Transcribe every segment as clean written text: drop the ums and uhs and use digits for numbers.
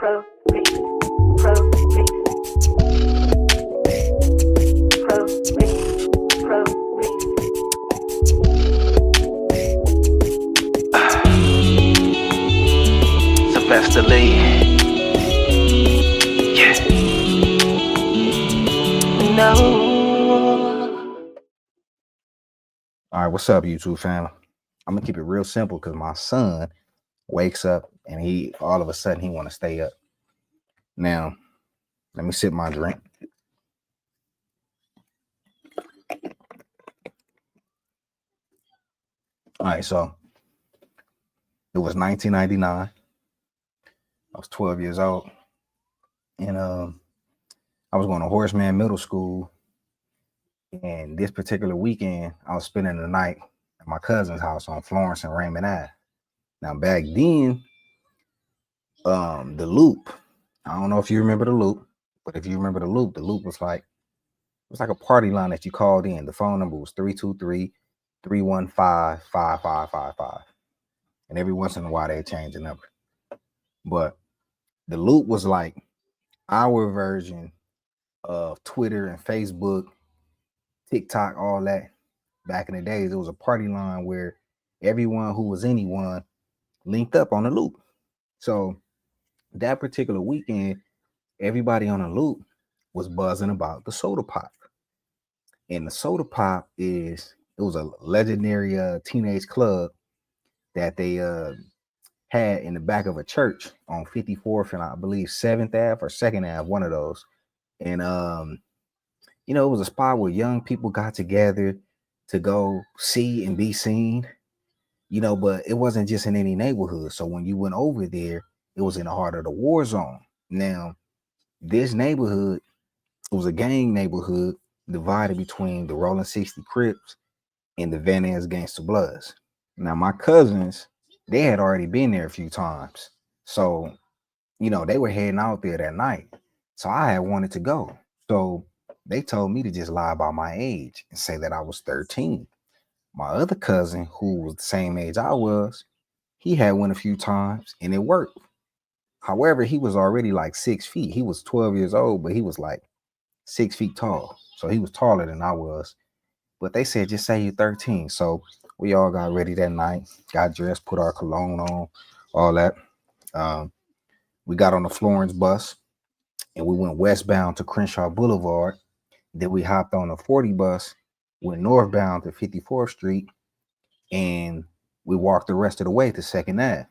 Sylvester Lee. Yeah. No. All right, what's up, YouTube fam? I'm gonna keep it real simple because my son wakes up and he all of a sudden he want to stay up. Now, let me sip my drink. All right, so it was 1999. I was 12 years old, and I was going to Horseman Middle School. And this particular weekend, I was spending the night at my cousin's house on Florence and Raymond Ave. Now, back then, the Loop. I don't know if you remember the Loop, but if you remember the Loop was like a party line that you called in. The phone number was 323-315-5555. And every once in a while they change the number. But the Loop was like our version of Twitter and Facebook, TikTok, all that. Back in the days, it was a party line where everyone who was anyone linked up on the Loop. So that particular weekend, everybody on the Loop was buzzing about the soda pop. And the soda pop it was a legendary teenage club that they had in the back of a church on 54th and I believe 7th Ave or 2nd Ave, one of those. And it was a spot where young people got together to go see and be seen, but it wasn't just in any neighborhood. So when you went over there, it was in the heart of the war zone. Now, this neighborhood was a gang neighborhood divided between the Rolling 60 Crips and the Van Ness Gangster Bloods. Now, my cousins, they had already been there a few times. So, they were heading out there that night. So I had wanted to go. So they told me to just lie about my age and say that I was 13. My other cousin, who was the same age I was, he had went a few times and it worked. However, he was already like 6 feet. He was 12 years old, but he was like 6 feet tall. So he was taller than I was. But they said, just say you're 13. So we all got ready that night, got dressed, put our cologne on, all that. We got on the Florence bus and we went westbound to Crenshaw Boulevard. Then we hopped on a 40 bus, went northbound to 54th Street, and we walked the rest of the way to 2nd Ave.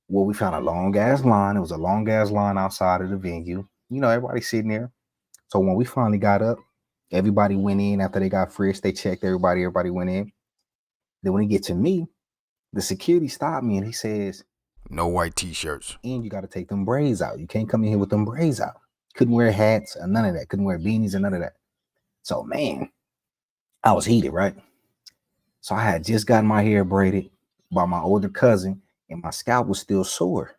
Well, we found a long ass line. It was a long ass line outside of the venue. Everybody sitting there. So when we finally got up, everybody went in after they got frisked. They checked everybody. Everybody went in. Then when it get to me, the security stopped me and he says, "No white t-shirts. And you got to take them braids out. You can't come in here with them braids out." Couldn't wear hats or none of that. Couldn't wear beanies or none of that. So, man, I was heated, right? So I had just gotten my hair braided by my older cousin and my scalp was still sore.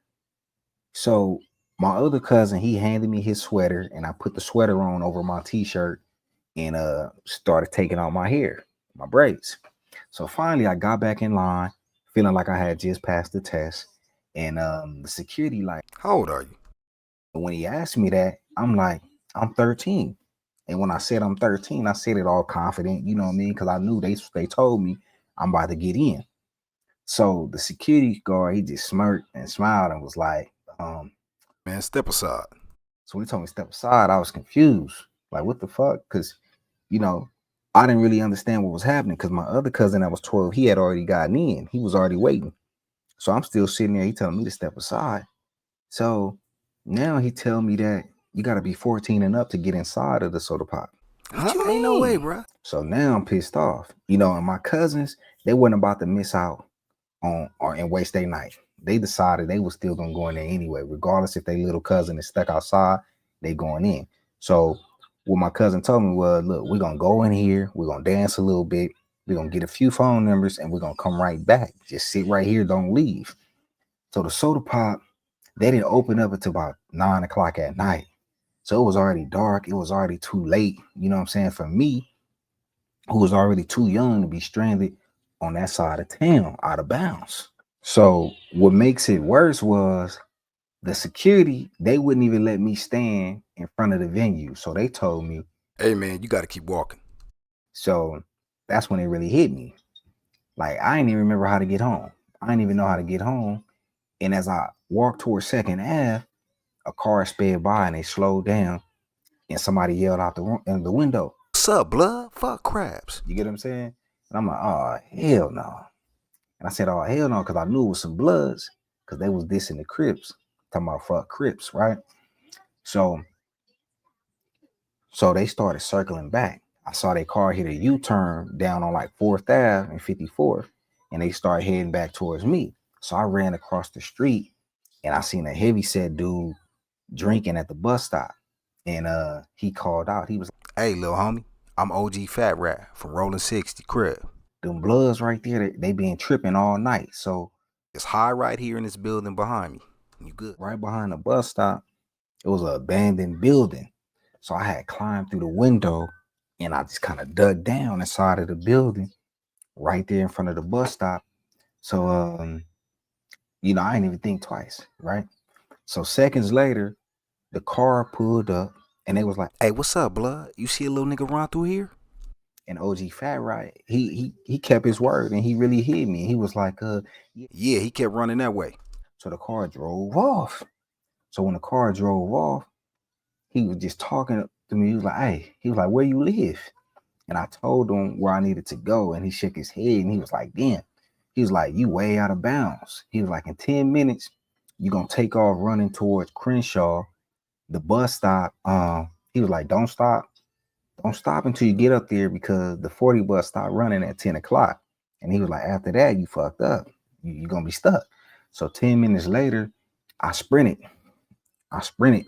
So my other cousin, he handed me his sweater and I put the sweater on over my t-shirt and started taking out my hair, my braids. So finally I got back in line feeling like I had just passed the test. And the security like, "How old are you?" When he asked me that, I'm like, I'm 13. And when I said I'm 13, I said it all confident, you know what I mean? Because I knew they told me I'm about to get in. So the security guard, he just smirked and smiled and was like, "Man, step aside." So when he told me step aside, I was confused. Like, what the fuck? Because, I didn't really understand what was happening because my other cousin that was 12, he had already gotten in. He was already waiting. So I'm still sitting there. He telling me to step aside. So now he tell me that you got to be 14 and up to get inside of the soda pop. What you ain't no way, bro. So now I'm pissed off. And my cousins, they weren't about to miss out on and waste their night. They decided they was still gonna go in there anyway, regardless if their little cousin is stuck outside, they going in. So what my cousin told me was, look, we're gonna go in here, we're gonna dance a little bit, we're gonna get a few phone numbers, and we're gonna come right back. Just sit right here, don't leave. So the soda pop, they didn't open up until about 9 o'clock at night. So it was already dark. It was already too late. You know what I'm saying? For me, who was already too young to be stranded on that side of town, out of bounds. So what makes it worse was the security, they wouldn't even let me stand in front of the venue. So they told me, hey man, you gotta keep walking. so that's when it really hit me. Like, I didn't even remember how to get home. I didn't even know how to get home. And as I walked towards Second Ave, a car sped by and they slowed down and somebody yelled out in the window, What's up, blood? Fuck Crips. you get what I'm saying? And I'm like, oh, hell no. And I said, oh, hell no, because I knew it was some Bloods because they was dissing the Crips, talking about fuck Crips, right? So they started circling back. I saw their car hit a U-turn down on like 4th Ave and 54th, and they started heading back towards me. So I ran across the street and I seen a heavyset dude drinking at the bus stop. And he called out. He was like, Hey, little homie, I'm OG Fat Rat from Rolling 60 Crib. them Bloods right there, they been tripping all night. So it's high right here in this building behind me. You good? Right behind the bus stop, it was an abandoned building. So I had climbed through the window and I just kind of dug down inside of the building right there in front of the bus stop. So, I didn't even think twice, right? So seconds later, the car pulled up and they was like, hey, what's up, blood? You see a little nigga run through here? And OG Fat Right, he kept his word and he really hit me. He was like, yeah, he kept running that way. So the car drove off. So when the car drove off, he was just talking to me. He was like, where you live? And I told him where I needed to go. And he shook his head and he was like, damn. He was like, you way out of bounds. He was like, in 10 minutes, you're going to take off running towards Crenshaw, the bus stop. He was like, don't stop. Don't stop until you get up there because the 40 bus stopped running at 10 o'clock. And he was like, after that, you fucked up. You're going to be stuck. So 10 minutes later, I sprinted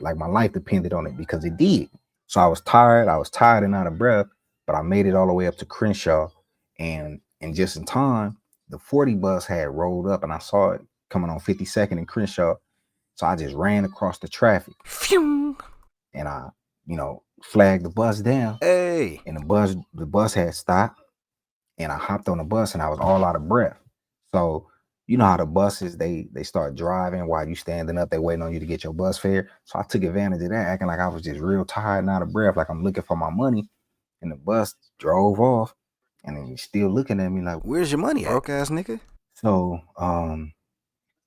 like my life depended on it because it did. So I was tired and out of breath, but I made it all the way up to Crenshaw. And just in time, the 40 bus had rolled up and I saw it coming on 52nd and Crenshaw. So I just ran across the traffic. Phew. And I, flagged the bus down. Hey. And the bus had stopped. And I hopped on the bus and I was all out of breath. So you know how the buses, they start driving while you standing up, they waiting on you to get your bus fare. So I took advantage of that, acting like I was just real tired and out of breath, like I'm looking for my money. And the bus drove off and then he's still looking at me like, where's your money, broke ass nigga? So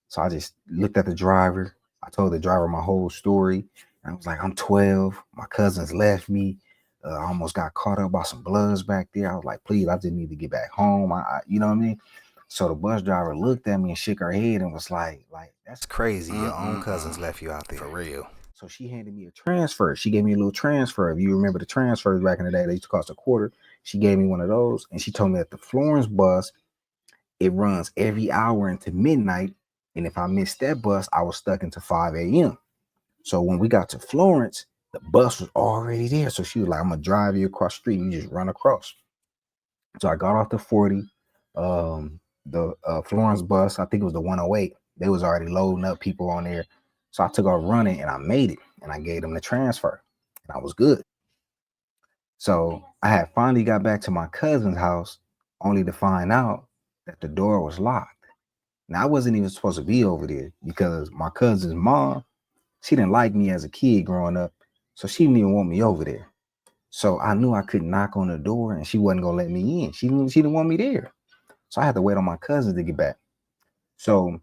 so I just looked at the driver. I told the driver my whole story. And I was like, I'm 12. My cousins left me. I almost got caught up by some Bloods back there. I was like, please, I just need to get back home. You know what I mean? So the bus driver looked at me and shook her head and was like, that's crazy. Your own cousins left you out there. For real. So she handed me a transfer. She gave me a little transfer. If you remember the transfers back in the day, they used to cost $0.25. She gave me one of those. And she told me that the Florence bus, it runs every hour into midnight. And if I missed that bus, I was stuck into 5 a.m. So when we got to Florence, the bus was already there. So she was like, I'm going to drive you across the street. You just run across. So I got off the 40. The Florence bus, I think it was the 108. They was already loading up people on there. So I took off running and I made it. And I gave them the transfer. And I was good. So I had finally got back to my cousin's house only to find out that the door was locked. Now, I wasn't even supposed to be over there because my cousin's mom, she didn't like me as a kid growing up. So she didn't even want me over there. So I knew I couldn't knock on the door and she wasn't going to let me in. She didn't want me there. So I had to wait on my cousins to get back. So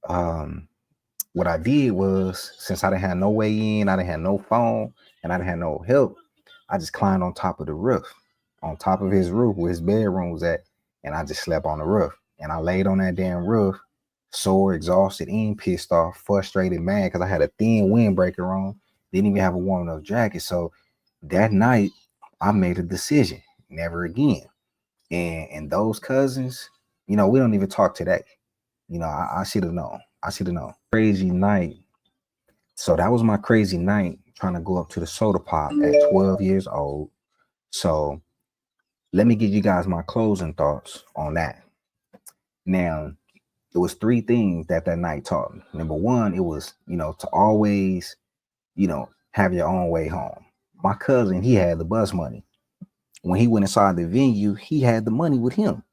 what I did was, since I didn't have no way in, I didn't have no phone, and I didn't have no help, I just climbed on top of the roof, on top of his roof where his bedroom was at, and I just slept on the roof. And I laid on that damn roof, sore, exhausted, and pissed off, frustrated, mad, because I had a thin windbreaker on, didn't even have a warm enough jacket. So that night, I made a decision, never again. And those cousins, we don't even talk today. I should have known. Crazy night. So that was my crazy night, trying to go up to the soda pop at 12 years old. So let me give you guys my closing thoughts on that. Now, it was 3 things that night taught me. Number 1, it was, to always, have your own way home. My cousin, he had the bus money. When he went inside the venue, he had the money with him.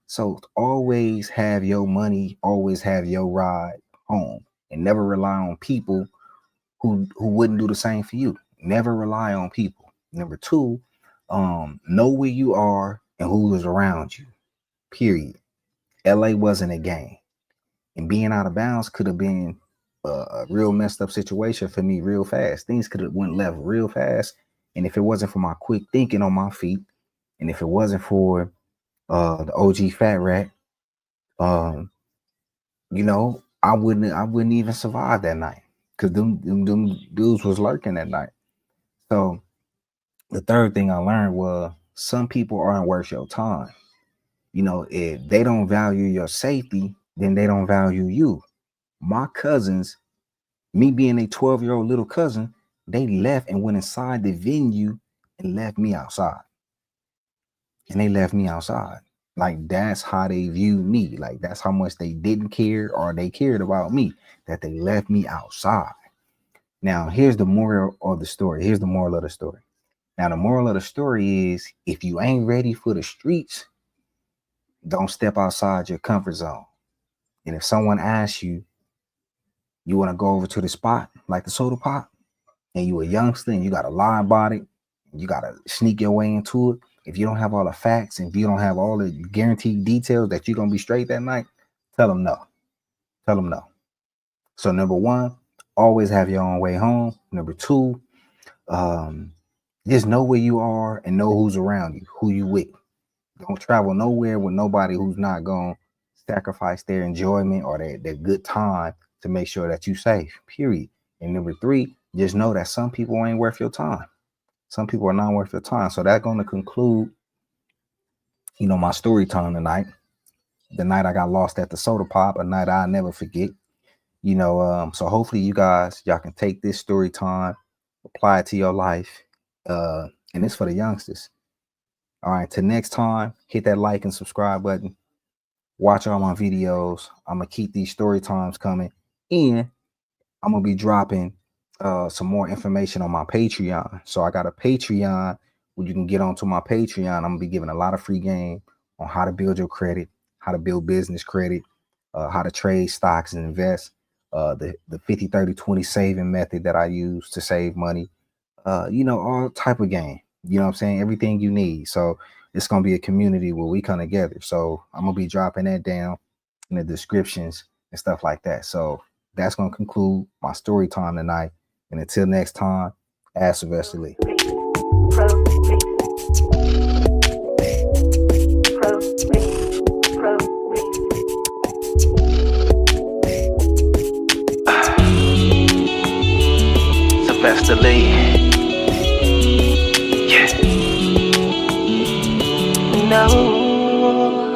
So always have your money, always have your ride home. and never rely on people who wouldn't do the same for you. Never rely on people. Number two, know where you are and who is around you. Period. LA wasn't a game, and being out of bounds could have been a real messed up situation for me real fast. Things could have went left real fast, and if it wasn't for my quick thinking on my feet, and if it wasn't for the OG Fat Rat, you know, I wouldn't even survive that night, because them dudes was lurking that night. So the third thing I learned was some people aren't worth your time. You know, if they don't value your safety, then they don't value you. My cousins, me being a 12-year-old little cousin, they left and went inside the venue and left me outside. And they left me outside. Like, that's how they viewed me. Like, that's how much they didn't care, or they cared about me, that they left me outside. Now, here's the moral of the story. Here's the moral of the story. Now, the moral of the story is, if you ain't ready for the streets, don't step outside your comfort zone. And if someone asks you, you want to go over to the spot, like the soda pop, and you a youngster and you got to lie about it, and you got to sneak your way into it, if you don't have all the facts, and if you don't have all the guaranteed details that you're going to be straight that night, tell them no. Tell them no. So number one, always have your own way home. Number two, just know where you are and know who's around you, who you with. Don't travel nowhere with nobody who's not going to sacrifice their enjoyment or their good time to make sure that you're safe, period. And number three, just know that some people ain't worth your time. Some people are not worth your time. So that's going to conclude, you know, my story time tonight. The night I got lost at the soda pop, a night I'll never forget. You know, so hopefully y'all can take this story time, apply it to your life. And it's for the youngsters. All right, till next time, hit that like and subscribe button. Watch all my videos. I'm going to keep these story times coming. And I'm going to be dropping some more information on my Patreon. So I got a Patreon where you can get onto my Patreon. I'm going to be giving a lot of free game on how to build your credit, how to build business credit, how to trade stocks and invest, the 50-30-20 saving method that I use to save money, you know, all type of game. You know what I'm saying? Everything you need. So it's going to be a community where we come together. So I'm going to be dropping that down in the descriptions and stuff like that. So that's going to conclude my story time tonight. And until next time, ask Sylvester Lee. Sylvester Lee. Yeah. No.